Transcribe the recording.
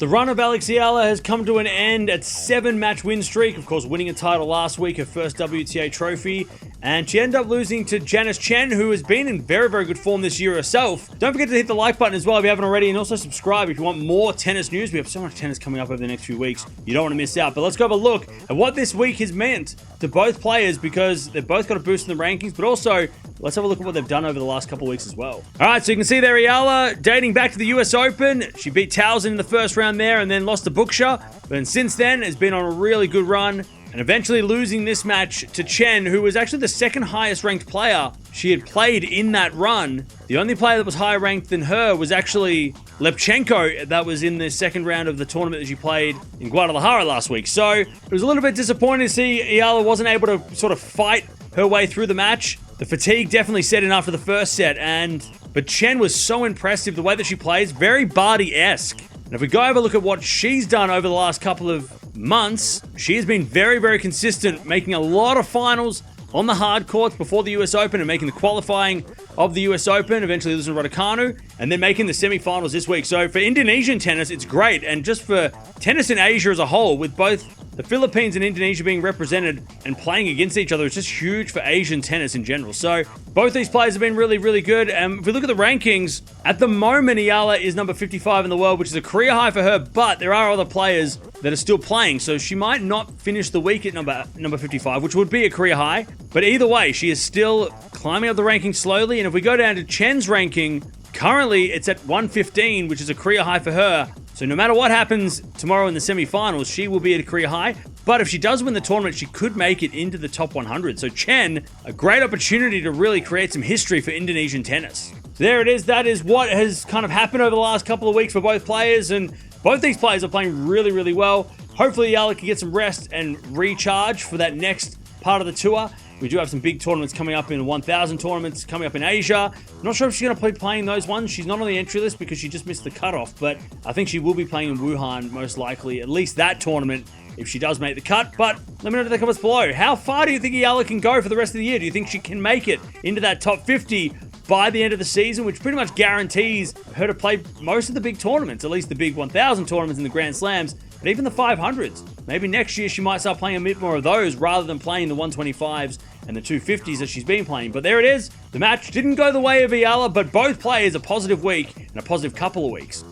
The run of Alex Eala has come to an end at 7-match win streak, of course winning a title last week, her first WTA trophy, and she ended up losing to Janice Tjen, who has been in very, very good form this year herself. Don't forget to hit the like button as well if you haven't already, and also subscribe if you want more tennis news. We have so much tennis coming up over the next few weeks. You don't want to miss out. But let's go have a look at what this week has meant to both players, because they've both got a boost in the rankings, but also let's have a look at what they've done over the last couple of weeks as well. All right, so you can see there Eala dating back to the US Open. She beat Towson in the first round there and then lost to Buksha. But then since then has been on a really good run, and eventually losing this match to Tjen, who was actually the second highest ranked player she had played in that run. The only player that was higher ranked than her was actually Lepchenko. That was in the second round of the tournament that she played in Guadalajara last week. So it was a little bit disappointing to see Eala wasn't able to sort of fight her way through the match. The fatigue definitely set in after the first set, but Tjen was so impressive the way that she plays, very Barty-esque. And if we go have a look at what she's done over the last couple of months, she has been very, very consistent, making a lot of finals on the hard courts before the US Open and making the qualifying of the US Open, eventually losing to Raducanu, and then making the semifinals this week. So for Indonesian tennis, it's great. And just for tennis in Asia as a whole, with both the Philippines and Indonesia being represented and playing against each other, it's just huge for Asian tennis in general. So both these players have been really, really good. And if we look at the rankings, at the moment, Eala is number 55 in the world, which is a career high for her, but there are other players that are still playing. So she might not finish the week at number 55, which would be a career high. But either way, she is still climbing up the rankings slowly. And if we go down to Chen's ranking, currently it's at 115, which is a career high for her. So no matter what happens tomorrow in the semifinals, she will be at a career high. But if she does win the tournament, she could make it into the top 100. So Tjen, a great opportunity to really create some history for Indonesian tennis. There it is. That is what has kind of happened over the last couple of weeks for both players. And both these players are playing really, really well. Hopefully Eala can get some rest and recharge for that next part of the tour. We do have some big tournaments coming up in the 1,000 tournaments coming up in Asia. I'm not sure if she's going to be playing those ones. She's not on the entry list because she just missed the cutoff, but I think she will be playing in Wuhan most likely, at least that tournament, if she does make the cut. But let me know in the comments below. How far do you think Eala can go for the rest of the year? Do you think she can make it into that top 50 by the end of the season, which pretty much guarantees her to play most of the big tournaments, at least the big 1,000 tournaments and the Grand Slams, but even the 500s. Maybe next year she might start playing a bit more of those rather than playing the 125s and the 250s that she's been playing. But there it is. The match didn't go the way of Eala, but both players a positive week and a positive couple of weeks.